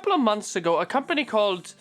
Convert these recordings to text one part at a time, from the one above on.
couple of months ago, a company called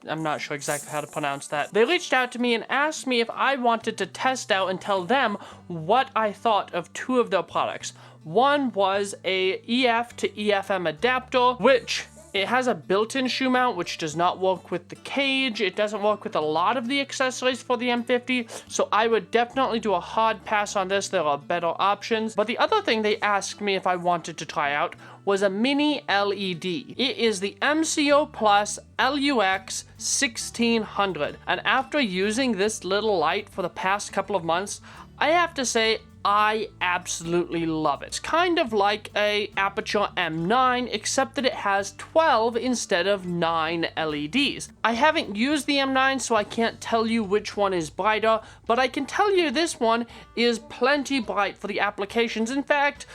I'm not sure exactly how to pronounce that. They reached out to me and asked me if I wanted to test out and tell them what I thought of two of their products. One was a EF to EFM adapter, which it has a built-in shoe mount, which does not work with the cage. It doesn't work with a lot of the accessories for the M50, so I would definitely do a hard pass on this. There are better options. But the other thing they asked me if I wanted to try out was a mini LED. It is the McoPlus LUX 1600. And after using this little light for the past couple of months, I have to say, I absolutely love it. It's kind of like a Aperture M9, except that it has 12 instead of 9 LEDs. I haven't used the M9, so I can't tell you which one is brighter, but I can tell you this one is plenty bright for the applications. In fact,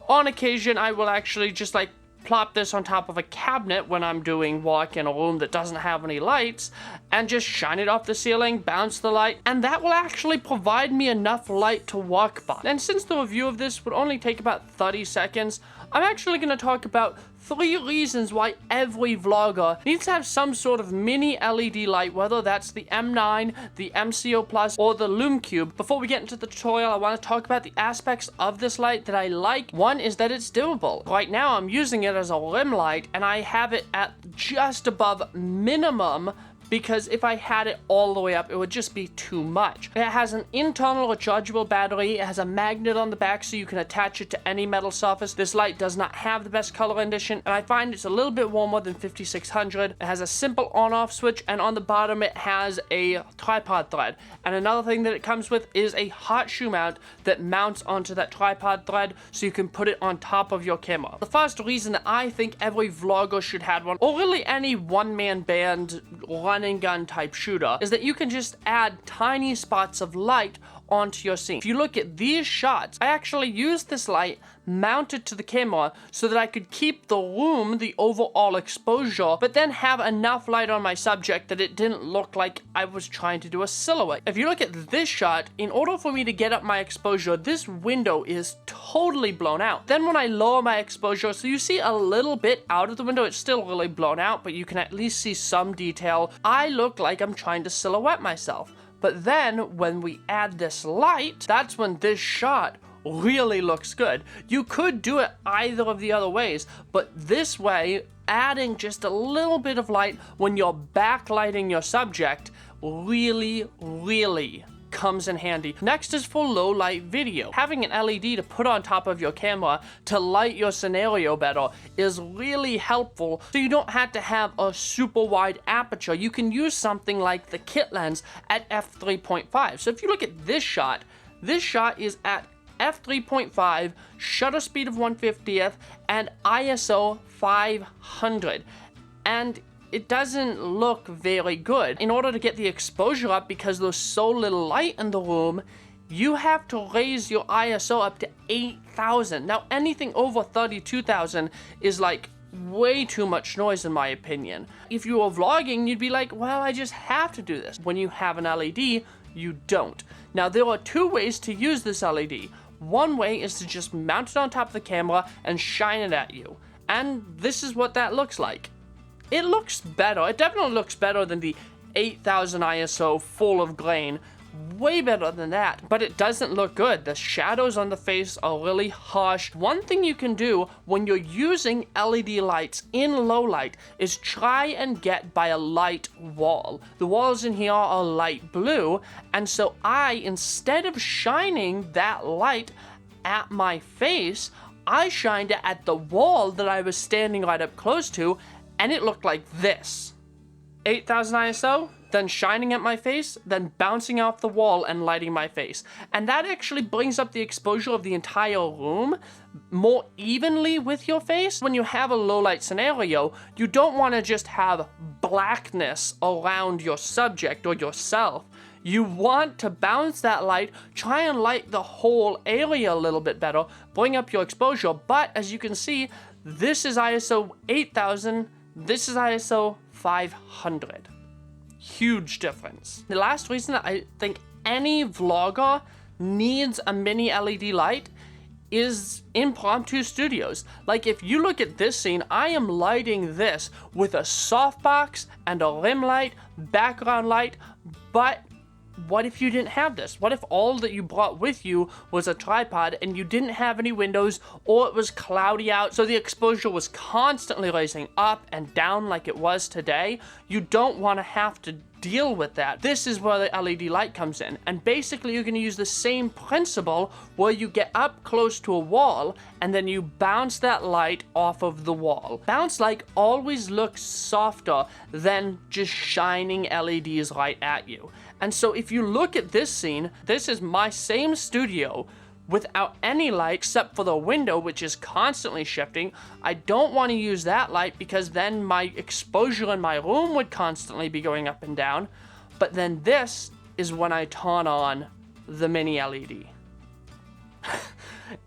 on occasion, I will actually just plop this on top of a cabinet when I'm doing work in a room that doesn't have any lights and just shine it off the ceiling, bounce the light, and that will actually provide me enough light to work by. And since the review of this would only take about 30 seconds, I'm actually going to talk about 3 reasons why every vlogger needs to have some sort of mini LED light, whether that's the M9, the McoPlus, or the LumeCube. Before we get into the tutorial, I want to talk about the aspects of this light that I like. One is that it's dimmable. Right now, I'm using it as a rim light, and I have it at just above minimum, because if I had it all the way up, it would just be too much. It has an internal rechargeable battery. It has a magnet on the back so you can attach it to any metal surface. This light does not have the best color rendition, and I find it's a little bit warmer than 5600. It has a simple on-off switch, and on the bottom it has a tripod thread. And another thing that it comes with is a hot shoe mount that mounts onto that tripod thread so you can put it on top of your camera. The first reason that I think every vlogger should have one, or really any one-man band running gun type shooter, is that you can just add tiny spots of light onto your scene. If you look at these shots, I actually used this light mounted to the camera so that I could keep the room, the overall exposure, but then have enough light on my subject that it didn't look like I was trying to do a silhouette. If you look at this shot, in order for me to get up my exposure, this window is totally blown out. Then when I lower my exposure, so you see a little bit out of the window, it's still really blown out, but you can at least see some detail. I look like I'm trying to silhouette myself. But then when we add this light, that's when this shot really looks good. You could do it either of the other ways, but this way, adding just a little bit of light when you're backlighting your subject really comes in handy. Next is for low light video. Having an LED to put on top of your camera to light your scenario better is really helpful, so you don't have to have a super wide aperture. You can use something like the kit lens at f3.5. So if you look at this shot is at f3.5, shutter speed of 1/50th, and ISO 500. And it doesn't look very good. In order to get the exposure up, because there's so little light in the room, you have to raise your ISO up to 8,000. Now, anything over 32,000 is like way too much noise in my opinion. If you were vlogging, you'd be like, well, I just have to do this. When you have an LED, you don't. Now, there are 2 ways to use this LED. One way is to just mount it on top of the camera and shine it at you. And this is what that looks like. It looks better. It definitely looks better than the 8,000 ISO full of grain. Way better than that, but it doesn't look good. The shadows on the face are really harsh. One thing you can do when you're using LED lights in low light is try and get by a light wall. The walls in here are light blue, and so instead of shining that light at my face, I shined it at the wall that I was standing right up close to, and it looked like this. 8,000 ISO, then shining at my face, then bouncing off the wall and lighting my face. And that actually brings up the exposure of the entire room more evenly with your face. When you have a low light scenario, you don't want to just have blackness around your subject or yourself. You want to bounce that light, try and light the whole area a little bit better, bring up your exposure. But as you can see, this is ISO 8,000, this is ISO 500. Huge difference. The last reason that I think any vlogger needs a mini LED light is Impromptu Studios. Like, if you look at this scene, I am lighting this with a softbox and a rim light, background light, but what if you didn't have this? What if all that you brought with you was a tripod and you didn't have any windows, or it was cloudy out, so the exposure was constantly rising up and down like it was today? You don't want to have to deal with that. This is where the LED light comes in, and basically you're going to use the same principle where you get up close to a wall and then you bounce that light off of the wall. Bounce light always looks softer than just shining LEDs right at you. And so if you look at this scene, this is my same studio without any light except for the window, which is constantly shifting. I don't want to use that light because then my exposure in my room would constantly be going up and down. But then this is when I turn on the mini LED.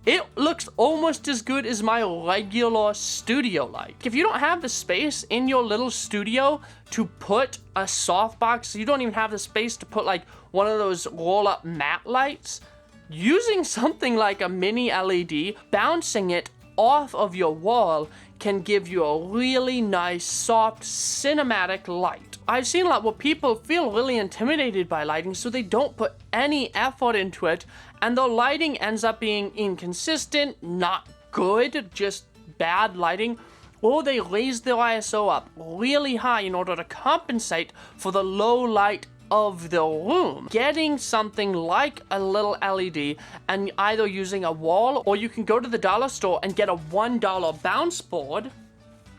It looks almost as good as my regular studio light. If you don't have the space in your little studio to put a softbox, you don't even have the space to put like one of those roll-up matte lights, using something like a mini LED, bouncing it off of your wall can give you a really nice, soft, cinematic light. I've seen a lot where people feel really intimidated by lighting, so they don't put any effort into it, and the lighting ends up being inconsistent, not good, just bad lighting, or they raise their ISO up really high in order to compensate for the low light of the room. Getting something like a little LED and either using a wall, or you can go to the dollar store and get a $1 bounce board.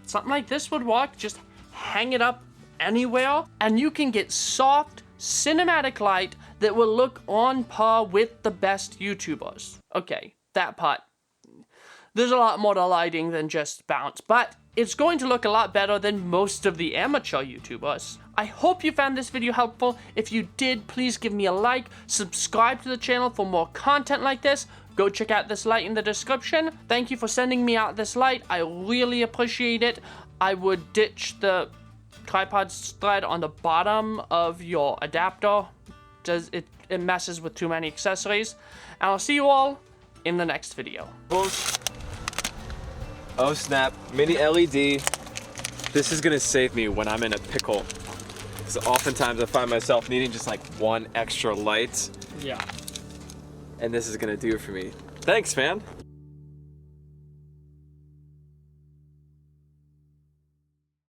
Something like this would work. Just hang it up anywhere and you can get soft cinematic light that will look on par with the best YouTubers. Okay, that part. There's a lot more to lighting than just bounce, but it's going to look a lot better than most of the amateur YouTubers. I hope you found this video helpful. If you did, please give me a like, subscribe to the channel for more content like this. Go check out this light in the description. Thank you for sending me out this light. I really appreciate it. I would ditch the tripod thread on the bottom of your adapter. It messes with too many accessories. And I'll see you all in the next video. Oh snap, mini LED. This is gonna save me when I'm in a pickle. Because oftentimes I find myself needing just like one extra light. Yeah. And this is gonna do it for me. Thanks, man.